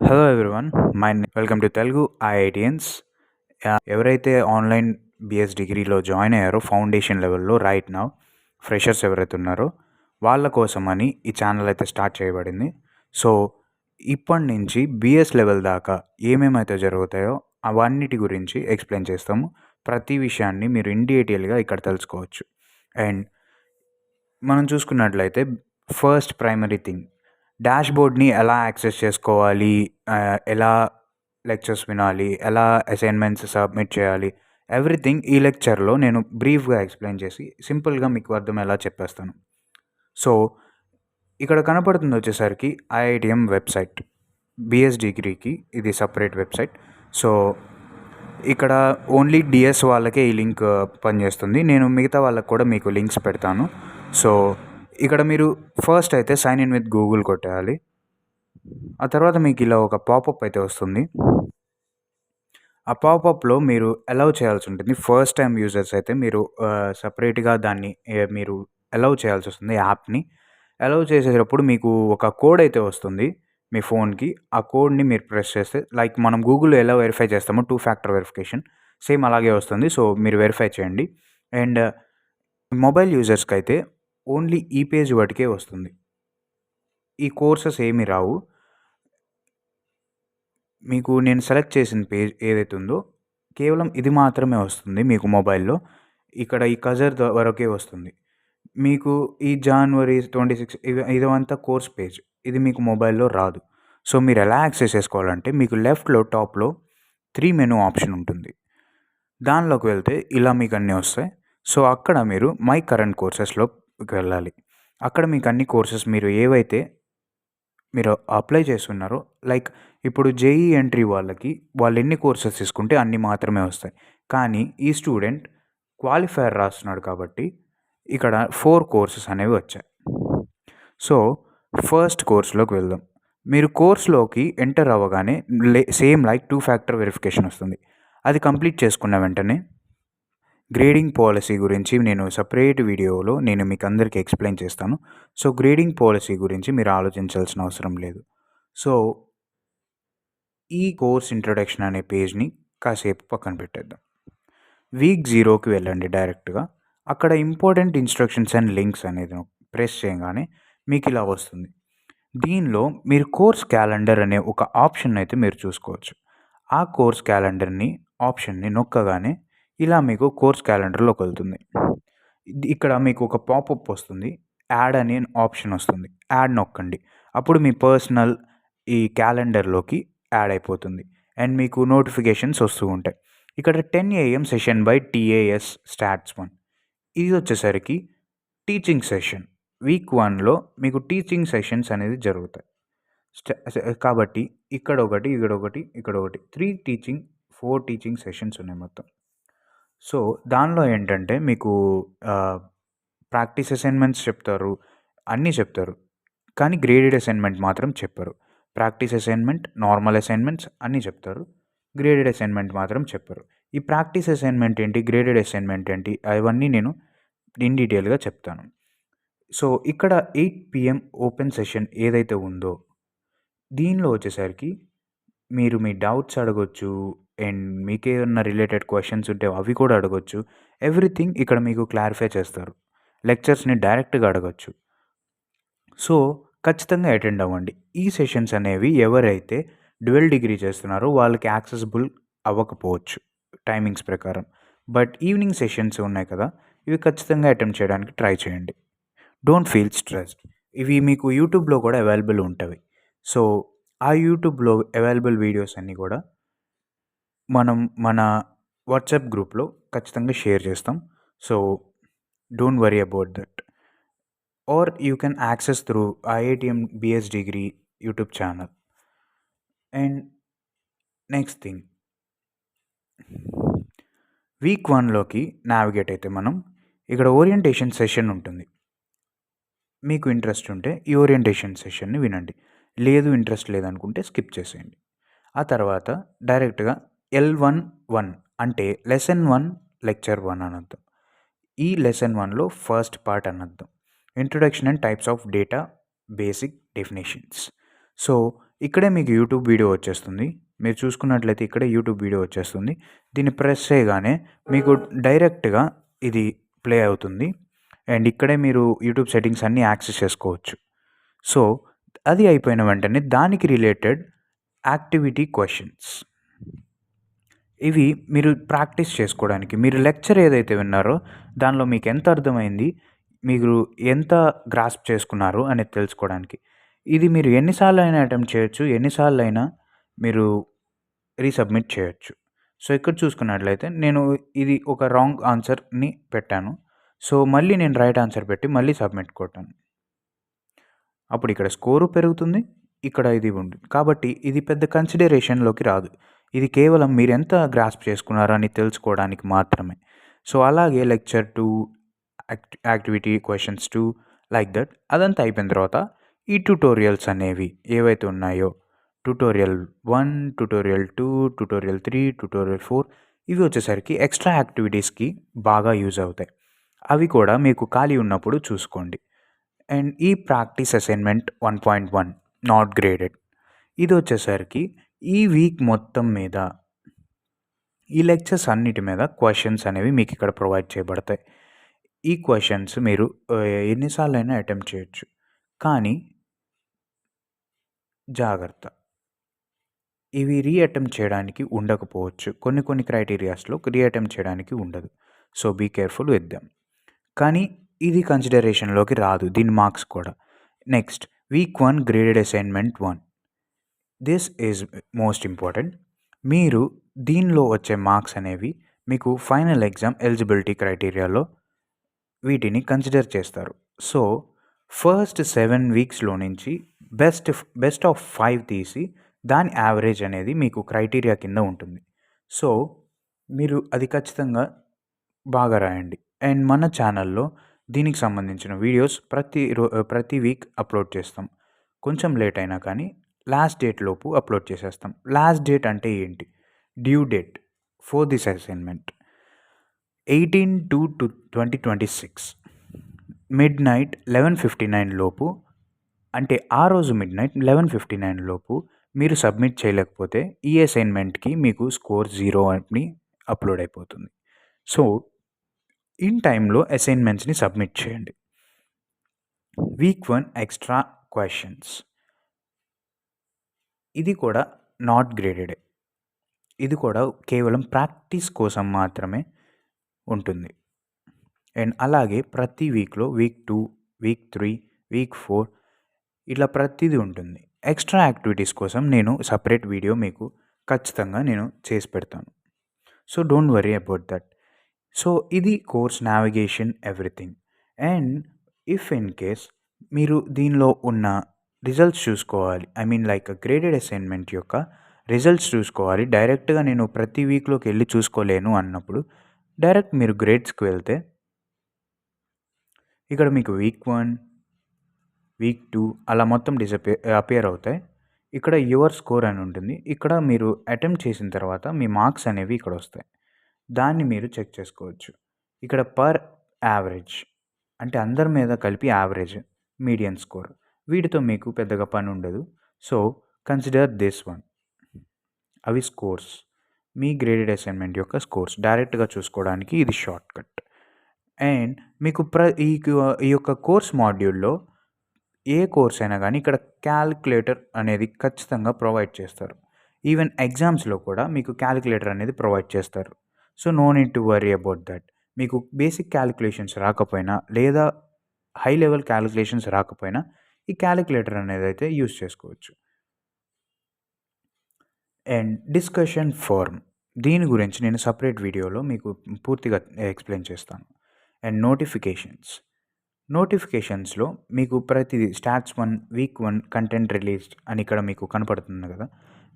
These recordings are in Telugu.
Hello everyone welcome to Telugu IITians. ఎవరైతే ఆన్లైన్ బిఎస్ డిగ్రీలో జాయిన్ అయ్యారో ఫౌండేషన్ లెవెల్లో రైట్ నౌ ఫ్రెషర్స్ ఎవరైతే ఉన్నారో వాళ్ళ కోసమని ఈ ఛానల్ అయితే స్టార్ట్ చేయబడింది. సో ఇప్పటి నుంచి బిఎస్ లెవెల్ దాకా ఏమేమైతే జరుగుతాయో అవన్నిటి గురించి ఎక్స్ప్లెయిన్ చేస్తాము. ప్రతి విషయాన్ని మీరు ఇన్ డీటెయిల్గా ఇక్కడ తెలుసుకోవచ్చు. అండ్ మనం చూసుకున్నట్లయితే ఫస్ట్ ప్రైమరీ థింగ్, డాష్బోర్డ్ని ఎలా యాక్సెస్ చేసుకోవాలి, ఎలా లెక్చర్స్ వినాలి, ఎలా అసైన్మెంట్స్ సబ్మిట్ చేయాలి, ఎవ్రీథింగ్ ఈ లెక్చర్లో నేను బ్రీఫ్గా ఎక్స్ప్లెయిన్ చేసి సింపుల్గా మీకు అర్థమయ్యేలా చెప్పేస్తాను. సో ఇక్కడ కనపడుతుంది వచ్చేసరికి ఐఐటిఎం వెబ్సైట్. బిఎస్ డిగ్రీకి ఇది సపరేట్ వెబ్సైట్. సో ఇక్కడ ఓన్లీ డిఎస్ వాళ్ళకే ఈ లింక్ పనిచేస్తుంది. నేను మిగతా వాళ్ళకి కూడా మీకు లింక్స్ పెడతాను. సో ఇక్కడ మీరు ఫస్ట్ అయితే సైన్ ఇన్ విత్ గూగుల్ కొట్టేయాలి. ఆ తర్వాత మీకు ఇలా ఒక పాపప్ అయితే వస్తుంది. ఆ పాపప్లో మీరు అలౌ చేయాల్సి ఉంటుంది. ఫస్ట్ టైం యూజర్స్ అయితే మీరు సపరేట్గా దాన్ని మీరు అలౌ చేయాల్సి వస్తుంది. యాప్ని అలౌ చేసేటప్పుడు మీకు ఒక కోడ్ అయితే వస్తుంది మీ ఫోన్కి. ఆ కోడ్ని మీరు ప్రెస్ చేస్తే, లైక్ మనం గూగుల్లో ఎలా వెరిఫై చేస్తామో 2 ఫ్యాక్టర్ వెరిఫికేషన్ సేమ్ అలాగే వస్తుంది. సో మీరు వెరిఫై చేయండి. అండ్ మొబైల్ యూజర్స్కి అయితే ఓన్లీ ఈ పేజ్ వాటికే వస్తుంది. ఈ కోర్సెస్ ఏమీ రావు. మీకు నేను సెలెక్ట్ చేసిన పేజ్ ఏదైతే ఉందో కేవలం ఇది మాత్రమే వస్తుంది మీకు మొబైల్లో. ఇక్కడ ఈ కజర్ వరకే వస్తుంది. మీకు ఈ January 26 ఇదంతా కోర్స్ పేజ్. ఇది మీకు మొబైల్లో రాదు. సో మీరు ఎలా యాక్సెస్ చేసుకోవాలంటే, మీకు లెఫ్ట్లో టాప్లో 3 మెనూ ఆప్షన్ ఉంటుంది. దానిలోకి వెళ్తే ఇలా మీకు అన్నీ వస్తాయి. సో అక్కడ మీరు మై కరెంట్ కోర్సెస్లోకి వెళ్ళాలి. అక్కడ మీకు అన్ని కోర్సెస్ మీరు ఏవైతే మీరు అప్లై చేస్తున్నారో, లైక్ ఇప్పుడు జేఈ ఎంట్రీ వాళ్ళకి వాళ్ళు ఎన్ని కోర్సెస్ తీసుకుంటే అన్ని మాత్రమే వస్తాయి. కానీ ఈ స్టూడెంట్ క్వాలిఫైయర్ రాస్తున్నాడు కాబట్టి ఇక్కడ 4 కోర్సెస్ అనేవి వచ్చాయి. సో ఫస్ట్ కోర్స్లోకి వెళ్దాం. మీరు కోర్స్లోకి ఎంటర్ అవ్వగానే సేమ్ లైక్ 2 ఫ్యాక్టర్ వెరిఫికేషన్ వస్తుంది. అది కంప్లీట్ చేసుకున్న వెంటనే గ్రేడింగ్ పాలసీ గురించి నేను సపరేట్ వీడియోలో నేను మీకు అందరికీ ఎక్స్ప్లెయిన్ చేస్తాను. సో గ్రేడింగ్ పాలసీ గురించి మీరు ఆలోచించాల్సిన అవసరం లేదు. సో ఈ కోర్స్ ఇంట్రొడక్షన్ అనే పేజ్ని కాసేపు పక్కన పెట్టేద్దాం. వీక్ 0కి వెళ్ళండి డైరెక్ట్గా. అక్కడ ఇంపార్టెంట్ ఇన్స్ట్రక్షన్స్ అండ్ లింక్స్ అనేది ప్రెస్ చేయగానే మీకు ఇలా వస్తుంది. దీనిలో మీరు కోర్స్ క్యాలెండర్ అనే ఒక ఆప్షన్ అయితే మీరు చూసుకోవచ్చు. ఆ కోర్స్ క్యాలెండర్ని ఆప్షన్ని నొక్కగానే ఇలా మీకు కోర్స్ క్యాలెండర్లోకి వెళ్తుంది. ఇక్కడ మీకు ఒక పాపప్ వస్తుంది. యాడ్ అనే ఆప్షన్ వస్తుంది. యాడ్ నొక్కండి. అప్పుడు మీ పర్సనల్ ఈ క్యాలెండర్లోకి యాడ్ అయిపోతుంది. అండ్ మీకు నోటిఫికేషన్స్ వస్తూ ఉంటాయి. ఇక్కడ 10 AM session by TAS stats 1. ఇది వచ్చేసరికి టీచింగ్ సెషన్. వీక్ 1లో మీకు టీచింగ్ సెషన్స్ అనేది జరుగుతాయి. కాబట్టి ఇక్కడ ఒకటి, ఇక్కడ ఒకటి, ఇక్కడ ఒకటి 4 టీచింగ్ సెషన్స్ ఉన్నాయి మొత్తం. సో దానిలో ఏంటంటే మీకు ప్రాక్టీస్ అసైన్మెంట్స్ చెప్తారు, అన్నీ చెప్తారు. కానీ గ్రేడెడ్ అసైన్మెంట్ మాత్రం చెప్పరు. ప్రాక్టీస్ అసైన్మెంట్, నార్మల్ అసైన్మెంట్స్ అన్నీ చెప్తారు. గ్రేడెడ్ అసైన్మెంట్ మాత్రం చెప్పరు. ఈ ప్రాక్టీస్ అసైన్మెంట్ ఏంటి, గ్రేడెడ్ అసైన్మెంట్ ఏంటి, అవన్నీ నేను ఇన్ డీటెయిల్గా చెప్తాను. సో ఇక్కడ 8 PM ఓపెన్ సెషన్ ఏదైతే ఉందో దీనిలో వచ్చేసరికి మీరు మీ డౌట్స్ అడగొచ్చు. అండ్ మీకేమన్నా రిలేటెడ్ క్వశ్చన్స్ ఉంటే అవి కూడా అడగొచ్చు. ఎవ్రీథింగ్ ఇక్కడ మీకు క్లారిఫై చేస్తారు. లెక్చర్స్ని డైరెక్ట్గా అడగొచ్చు. సో ఖచ్చితంగా అటెండ్ అవ్వండి. ఈ సెషన్స్ అనేవి ఎవరైతే డ్యుయల్ డిగ్రీ చేస్తున్నారో వాళ్ళకి యాక్సెసిబుల్ అవ్వకపోవచ్చు టైమింగ్స్ ప్రకారం. బట్ ఈవినింగ్ సెషన్స్ ఉన్నాయి కదా, ఇవి ఖచ్చితంగా అటెంప్ట్ చేయడానికి ట్రై చేయండి. Don't feel stressed. ఇవి మీకు యూట్యూబ్లో కూడా అవైలబుల్ ఉంటాయి. సో ఆ యూట్యూబ్లో అవైలబుల్ వీడియోస్ అన్నీ కూడా మనం మన వాట్సాప్ గ్రూప్లో ఖచ్చితంగా షేర్ చేస్తాం. So don't worry about that. Or you can access through IITM BS degree YouTube channel. And next thing, week 1లోకి నావిగేట్ అయితే మనం ఇక్కడ ఓరియంటేషన్ సెషన్ ఉంటుంది. మీకు ఇంట్రెస్ట్ ఉంటే ఈ ఓరియంటేషన్ సెషన్ని వినండి. లేదు ఇంట్రెస్ట్ లేదనుకుంటే స్కిప్ చేసేయండి. ఆ తర్వాత డైరెక్ట్గా L11 అంటే లెసన్ 1 లెక్చర్ 1 అని అర్థం. ఈ లెసన్ 1లో ఫస్ట్ పార్ట్ అని అర్థం. Introduction and types of data basic definitions. So ఇక్కడే మీకు యూట్యూబ్ వీడియో వచ్చేస్తుంది. మీరు చూసుకున్నట్లయితే ఇక్కడే యూట్యూబ్ వీడియో వచ్చేస్తుంది. దీన్ని ప్రెస్ చేయగానే మీకు డైరెక్ట్‌గా ఇది ప్లే అవుతుంది. అండ్ ఇక్కడే మీరు యూట్యూబ్ సెట్టింగ్స్ అన్నీ యాక్సెస్ చేసుకోవచ్చు. సో, అది అయిపోయిన వెంటనే దానికి రిలేటెడ్ యాక్టివిటీ క్వెషన్స్. ఇవి మీరు ప్రాక్టీస్ చేసుకోవడానికి. మీరు లెక్చర్ ఏదైతే విన్నారో దానిలో మీకెంత అర్థమైంది, మీరు ఎంత గ్రాస్ప్ చేసుకున్నారు అనేది తెలుసుకోవడానికి. ఇది మీరు ఎన్ని సార్లైనా అటెంప్ట్ చేయొచ్చు. ఎన్ని సార్లైనా మీరు రీసబ్మిట్ చేయొచ్చు. సో, ఇక్కడ చూసుకున్నట్లయితే నేను ఇది ఒక రాంగ్ ఆన్సర్‌ని పెట్టాను. సో, మళ్ళీ నేను రైట్ ఆన్సర్ పెట్టి మళ్ళీ సబ్మిట్ కొట్టాను. అప్పుడు ఇక్కడ స్కోరు పెరుగుతుంది. ఇక్కడ ఇది ఉంటుంది. కాబట్టి ఇది పెద్ద కన్సిడరేషన్‌లోకి రాదు. ఇది కేవలం మీరెంత గ్రాస్ప్ చేసుకున్నారో అని తెలుసుకోవడానికి మాత్రమే. సో, అలాగే lecture 2, activity questions 2 like that అదంతా అయిపోయిన తర్వాత ఈ ట్యుటోరియల్స్ అనేవి ఏవైతే ఉన్నాయో ట్యుటోరియల్ 1, ట్యుటోరియల్ 2, ట్యుటోరియల్ 3, ట్యుటోరియల్ 4 ఇవి వచ్చేసరికి ఎక్స్ట్రా యాక్టివిటీస్‌కి బాగా యూజ్ అవుతాయి. అవి కూడా మీకు ఖాళీ ఉన్నప్పుడు చూసుకోండి. అండ్ ఈ ప్రాక్టీస్ అసైన్మెంట్ 1.1 నాట్ గ్రేడెడ్ ఇది వచ్చేసరికి ఈ వీక్ మొత్తం మీద ఈ లెక్చర్స్ అన్నిటి మీద క్వశ్చన్స్ అనేవి మీకు ఇక్కడ ప్రొవైడ్ చేయబడతాయి. ఈ క్వశ్చన్స్ మీరు ఎన్నిసార్లైనా అటెంప్ట్ చేయొచ్చు. కానీ జాగ్రత్త, ఇవి అటెంప్ట్ చేయడానికి ఉండకపోవచ్చు. కొన్ని క్రైటీరియాస్‌లో అటెంప్ట్ చేయడానికి ఉండదు. So, be careful with them. కానీ ఇది కన్సిడరేషన్‌లోకి రాదు. దీని మార్క్స్ కూడా. Next week 1 graded assignment 1. This is most important. మీరు దీనిలో వచ్చే మార్క్స్ అనేవి మీకు ఫైనల్ ఎగ్జామ్ ఎలిజిబిలిటీ క్రైటీరియాలో వీటిని కన్సిడర్ చేస్తారు. సో, ఫస్ట్ 7 వీక్స్‌లో నుంచి బెస్ట్ ఆఫ్ 5 తీసి దాని యావరేజ్ అనేది మీకు క్రైటీరియా కింద ఉంటుంది. సో, మీరు అది ఖచ్చితంగా బాగా రాయండి. అండ్ మన ఛానల్‌లో దీనికి సంబంధించిన వీడియోస్ ప్రతి వీక్ అప్లోడ్ చేస్తాం. కొంచెం లేట్ అయినా కానీ లాస్ట్ డేట్ లోపు అప్లోడ్ చేసేస్తాం. లాస్ట్ డేట్ అంటే ఏంటి? Due date for this assignment 18/2/2026 midnight 11:59 లోపు, అంటే ఆ రోజు మిడ్‌నైట్ 11:59 లోపు మీరు సబ్మిట్ చేయలేకపోతే ఈ అసైన్మెంట్‌కి మీకు స్కోర్ 0 అని అప్లోడ్ అయిపోతుంది. సో, ఇన్ టైంలో అసైన్మెంట్స్‌ని సబ్మిట్ చేయండి. వీక్ 1 ఎక్స్ట్రా క్వెషన్స్ ఇది కూడా నాట్ గ్రేడెడే. ఇది కూడా కేవలం ప్రాక్టీస్ కోసం మాత్రమే ఉంటుంది. అండ్ అలాగే ప్రతి వీక్‌లో వీక్ 2, వీక్ 3, వీక్ 4 ఇట్లా ప్రతిదీ ఉంటుంది. ఎక్స్ట్రా యాక్టివిటీస్ కోసం నేను సెపరేట్ వీడియో మీకు ఖచ్చితంగా నేను చేసి పెడతాను. So, don't worry about that. So, ఇది course navigation everything. And if in case మీరు దీనిలో ఉన్న రిజల్ట్స్ చూసుకోవాలి. I mean like graded assignment యొక్క రిజల్ట్స్ చూసుకోవాలి. డైరెక్ట్‌గా నేను ప్రతి వీక్‌లోకి వెళ్లి చూసుకోలేను అన్నప్పుడు డైరెక్ట్ మీరు గ్రేడ్స్‌కి వెళ్తే ఇక్కడ మీకు వీక్ 1, వీక్ 2 అలా మొత్తం అపియర్ అవుతాయి. ఇక్కడ యువర్ స్కోర్ అని ఉంటుంది. ఇక్కడ మీరు అటెంప్ట్ చేసిన తర్వాత మీ మార్క్స్ అనేవి ఇక్కడ వస్తాయి. దాన్ని మీరు చెక్ చేసుకోవచ్చు. ఇక్కడ పర్ యావరేజ్ అంటే అందరి మీద కలిపి యావరేజ్, మీడియన్ స్కోర్ వీటితో మీకు పెద్దగా పని ఉండదు. So, consider this one. అవి స్కోర్స్. మీ గ్రేడెడ్ అసైన్మెంట్ యొక్క స్కోర్స్ డైరెక్ట్‌గా చూసుకోవడానికి ఇది షార్ట్ కట్. అండ్ మీకు ఈ యొక్క కోర్స్ మాడ్యూల్‌లో ఏ కోర్స్ అయినా కానీ ఇక్కడ క్యాలిక్యులేటర్ అనేది ఖచ్చితంగా ప్రొవైడ్ చేస్తారు. ఈవెన్ ఎగ్జామ్స్‌లో కూడా మీకు క్యాలిక్యులేటర్ అనేది ప్రొవైడ్ చేస్తారు. So, no need to worry about that. మీకు బేసిక్ క్యాలిక్యులేషన్స్ రాకపోయినా లేదా హై లెవెల్ క్యాలిక్యులేషన్స్ రాకపోయినా ఈ క్యాలిక్యులేటర్ అనేదైతే యూజ్ చేసుకోవచ్చు. అండ్ డిస్కషన్ ఫోరం దీని గురించి నేను సెపరేట్ వీడియోలో మీకు పూర్తిగా ఎక్స్‌ప్లెయిన్ చేస్తాను. అండ్ నోటిఫికేషన్స్‌లో మీకు ప్రతిదీ స్టాట్స్ 1, వీక్ 1 కంటెంట్ రిలీజ్డ్ అని ఇక్కడ మీకు కనపడుతుంది కదా!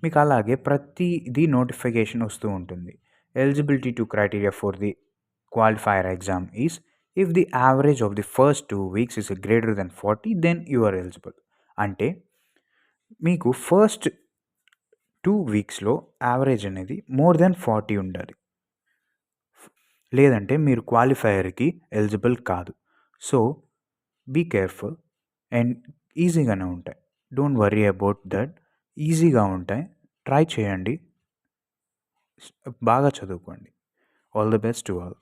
మీకు అలాగే ప్రతిదీ నోటిఫికేషన్ వస్తూ ఉంటుంది. Eligibility to criteria for the qualifier exam is if the average of the first 2 weeks is greater than 40 then you are eligible. అంటే మీకు ఫస్ట్ 2 వీక్స్‌లో యావరేజ్ అనేది మోర్ దెన్ 40 ఉండాలి. లేదంటే మీరు క్వాలిఫైయర్‌కి ఎలిజిబుల్ కాదు. సో, బీ కేర్‌ఫుల్ అండ్ ఈజీగానే ఉంటాయి. Don't worry about that. ఈజీగా ఉంటాయి. ట్రై చేయండి. బాగా చదువుకోండి. All the best to all.